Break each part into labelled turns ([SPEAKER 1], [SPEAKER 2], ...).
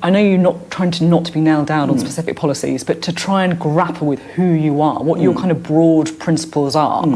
[SPEAKER 1] I know you're not trying to be nailed down on specific policies, but to try and grapple with who you are, what your kind of broad principles are.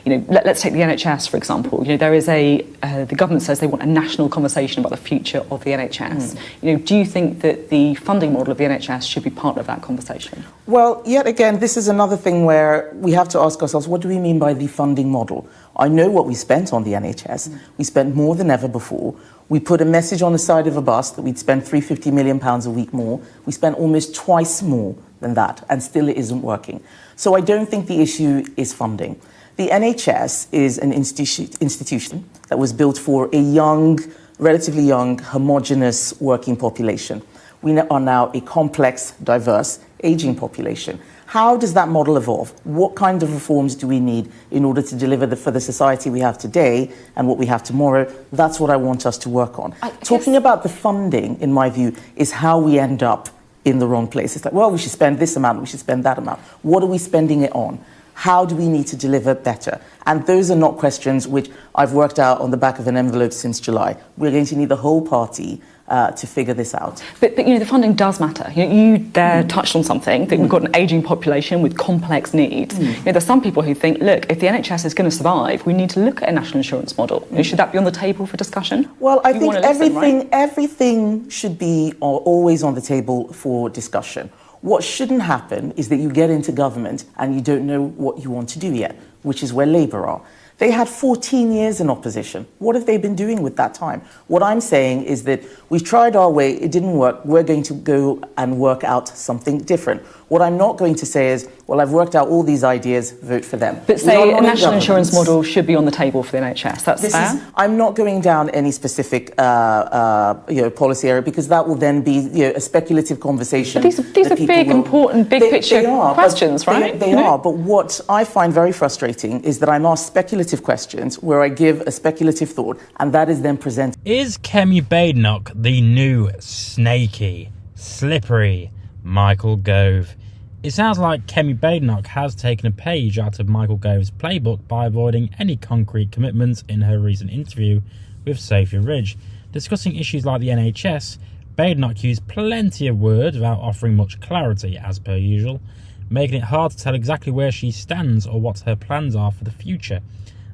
[SPEAKER 1] Let's take the NHS, for example. There is the government says they want a national conversation about the future of the NHS. Do you think that the funding model of the NHS should be part of that conversation?
[SPEAKER 2] Well, yet again, this is another thing where we have to ask ourselves, what do we mean by the funding model? I know what we spent on the NHS. We spent more than ever before. We put a message on the side of a bus that we'd spend £350 million a week more. We spent almost twice more than that, and still it isn't working. So I don't think the issue is funding. The NHS is an institution that was built for a young, relatively young, homogenous working population. We are now a complex, diverse, ageing population. How does that model evolve? What kind of reforms do we need in order to deliver for the society we have today and what we have tomorrow? That's what I want us to work on. Talking about the funding, in my view, is how we end up in the wrong place. It's like, well, we should spend this amount, we should spend that amount. What are we spending it on? How do we need to deliver better? And those are not questions which I've worked out on the back of an envelope since July. We're going to need the whole party to figure this out.
[SPEAKER 1] But the funding does matter. You there touched on something, that we've got an ageing population with complex needs. There's some people who think, look, if the NHS is going to survive, we need to look at a national insurance model. Should that be on the table for discussion?
[SPEAKER 2] Well, I think everything should be always on the table for discussion. What shouldn't happen is that you get into government and you don't know what you want to do yet, which is where Labour are. They had 14 years in opposition. What have they been doing with that time? What I'm saying is that we tried our way, it didn't work, we're going to go and work out something different. What I'm not going to say is, well, I've worked out all these ideas, vote for them.
[SPEAKER 1] But say a national insurance model should be on the table for the NHS, that's fair?
[SPEAKER 2] I'm not going down any specific policy area, because that will then be a speculative conversation.
[SPEAKER 1] But these are big, important, big picture questions, right?
[SPEAKER 2] They are, but what I find very frustrating is that I'm asked speculative questions where I give a speculative thought, and that is then presented.
[SPEAKER 3] Is Kemi Badenoch the new Snakey, slippery Michael Gove? It sounds like Kemi Badenoch has taken a page out of Michael Gove's playbook by avoiding any concrete commitments in her recent interview with Sophy Ridge. Discussing issues like the NHS, Badenoch used plenty of words without offering much clarity, as per usual, making it hard to tell exactly where she stands or what her plans are for the future.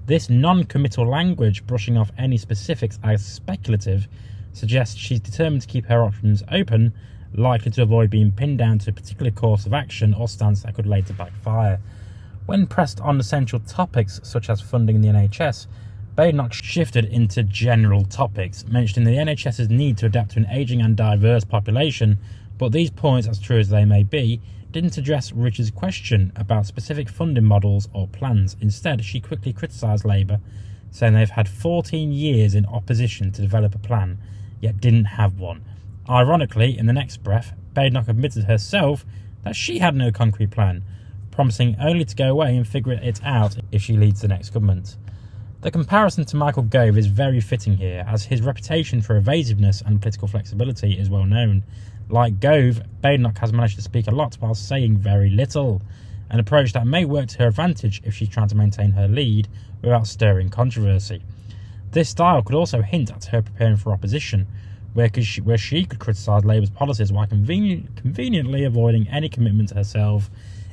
[SPEAKER 3] This non-committal language, brushing off any specifics as speculative, suggests she's determined to keep her options open, likely to avoid being pinned down to a particular course of action or stance that could later backfire. When pressed on essential topics such as funding the NHS, Badenoch shifted into general topics, mentioning the NHS's need to adapt to an ageing and diverse population, but these points, as true as they may be, didn't address Richard's question about specific funding models or plans. Instead, she quickly criticised Labour, saying they've had 14 years in opposition to develop a plan, yet didn't have one. Ironically, in the next breath, Badenoch admitted herself that she had no concrete plan, promising only to go away and figure it out if she leads the next government. The comparison to Michael Gove is very fitting here, as his reputation for evasiveness and political flexibility is well known. Like Gove, Badenoch has managed to speak a lot while saying very little, an approach that may work to her advantage if she's trying to maintain her lead without stirring controversy. This style could also hint at her preparing for opposition, where she could criticise Labour's policies while conveniently avoiding any commitment to herself.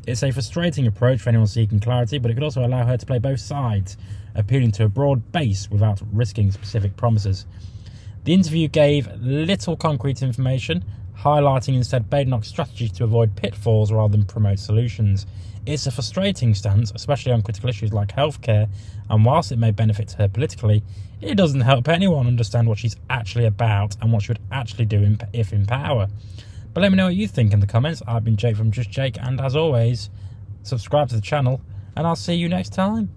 [SPEAKER 3] It's a frustrating approach for anyone seeking clarity, but it could also allow her to play both sides, appealing to a broad base without risking specific promises. The interview gave little concrete information, highlighting instead Badenoch's strategy to avoid pitfalls rather than promote solutions. It's a frustrating stance, especially on critical issues like healthcare, and whilst it may benefit her politically, it doesn't help anyone understand what she's actually about and what she would actually do if in power. But let me know what you think in the comments. I've been Jake from Just Jake, and as always, subscribe to the channel, and I'll see you next time.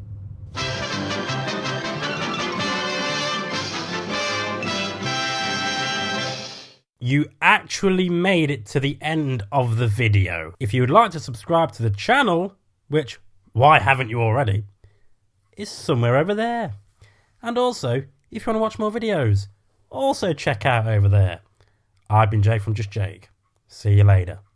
[SPEAKER 3] You actually made it to the end of the video. If you would like to subscribe to the channel, which, why haven't you already, is somewhere over there. And also, if you want to watch more videos, also check out over there. I've been Jake from Just Jake. See you later.